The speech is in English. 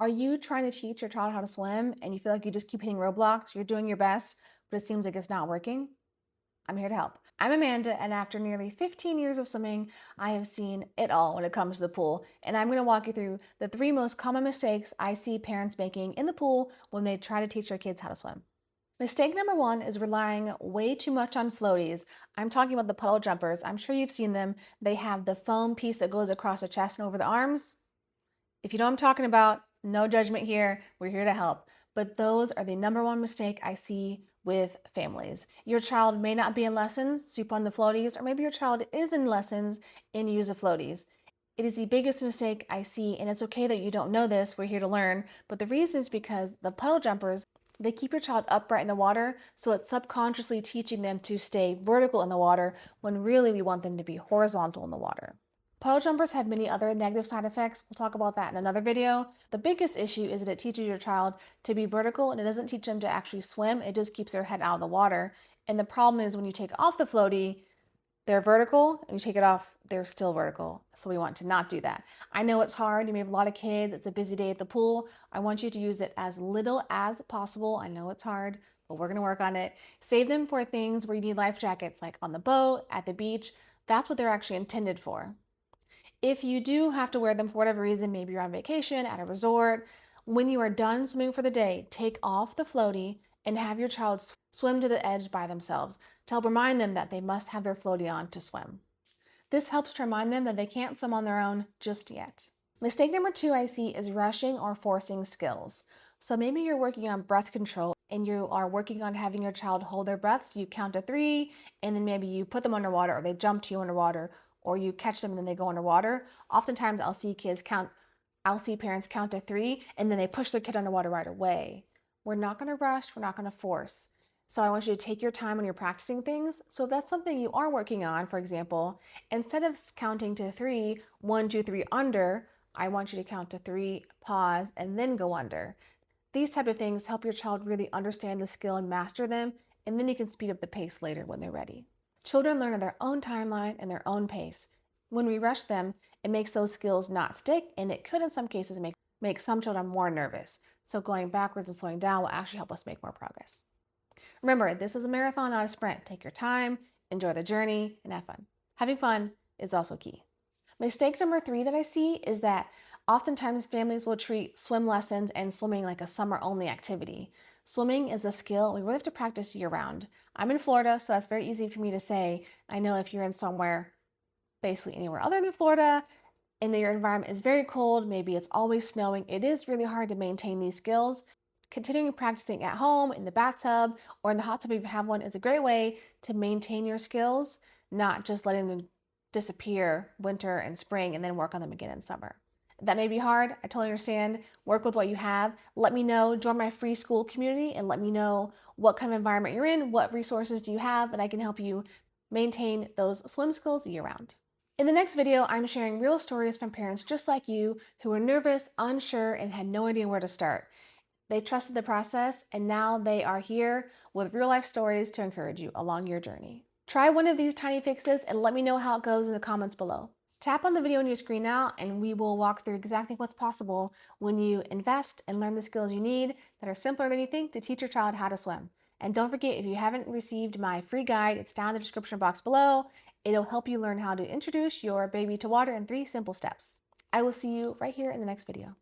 Are you trying to teach your child how to swim and you feel like you just keep hitting roadblocks? You're doing your best, but it seems like it's not working? I'm here to help. I'm Amanda, and after nearly 15 years of swimming, I have seen it all when it comes to the pool. And I'm going to walk you through the three most common mistakes I see parents making in the pool when they try to teach their kids how to swim. Mistake number one is relying way too much on floaties. I'm talking about the puddle jumpers. I'm sure you've seen them. They have the foam piece that goes across the chest and over the arms. If you know what I'm talking about, no judgment here. We're here to help. But those are the number one mistake I see with families. Your child may not be in lessons, soup on the floaties, or maybe your child is in lessons and use the floaties. It is the biggest mistake I see, and it's okay that you don't know this. We're here to learn. But the reason is because the puddle jumpers, they keep your child upright in the water, so it's subconsciously teaching them to stay vertical in the water when really we want them to be horizontal in the water. Puddle jumpers have many other negative side effects. We'll talk about that in another video. The biggest issue is that it teaches your child to be vertical and it doesn't teach them to actually swim. It just keeps their head out of the water. And the problem is when you take off the floaty, they're vertical, and you take it off, they're still vertical. So we want to not do that. I know it's hard. You may have a lot of kids. It's a busy day at the pool. I want you to use it as little as possible. I know it's hard, but we're going to work on it. Save them for things where you need life jackets, like on the boat, at the beach. That's what they're actually intended for. If you do have to wear them for whatever reason, maybe you're on vacation at a resort, when you are done swimming for the day, take off the floaty and have your child swim to the edge by themselves to help remind them that they must have their floaty on to swim. This helps to remind them that they can't swim on their own just yet. Mistake number two I see is rushing or forcing skills. So maybe you're working on breath control and you are working on having your child hold their breath. So you count to three and then maybe you put them underwater or they jump to you underwater or you catch them and then they go underwater. Oftentimes I'll see parents count to three and then they push their kid underwater right away. We're not going to rush, we're not going to force. So I want you to take your time when you're practicing things. So if that's something you are working on, for example, instead of counting to three, 1, 2, 3 under, I want you to count to three, pause, and then go under. These type of things help your child really understand the skill and master them, and then you can speed up the pace later when they're ready. Children learn at their own timeline and their own pace. When we rush them, it makes those skills not stick, and it could in some cases make some children more nervous. So going backwards and slowing down will actually help us make more progress. Remember, this is a marathon, not a sprint. Take your time, enjoy the journey, and have fun. Having fun is also key. Mistake number three that I see is that oftentimes families will treat swim lessons and swimming like a summer-only activity. Swimming is a skill we really have to practice year-round. I'm in Florida, so that's very easy for me to say. I know if you're in somewhere, basically anywhere other than Florida, and your environment is very cold, maybe it's always snowing, it is really hard to maintain these skills. Continuing practicing at home, in the bathtub, or in the hot tub if you have one is a great way to maintain your skills, not just letting them disappear winter and spring and then work on them again in summer. That may be hard. I totally understand. Work with what you have. Let me know. Join my free school community and let me know what kind of environment you're in, what resources do you have, and I can help you maintain those swim skills year round. In the next video, I'm sharing real stories from parents just like you who were nervous, unsure, and had no idea where to start. They trusted the process, and now they are here with real life stories to encourage you along your journey. Try one of these tiny fixes and let me know how it goes in the comments below. Tap on the video on your screen now and we will walk through exactly what's possible when you invest and learn the skills you need that are simpler than you think to teach your child how to swim. And don't forget, if you haven't received my free guide, it's down in the description box below. It'll help you learn how to introduce your baby to water in 3 simple steps. I will see you right here in the next video.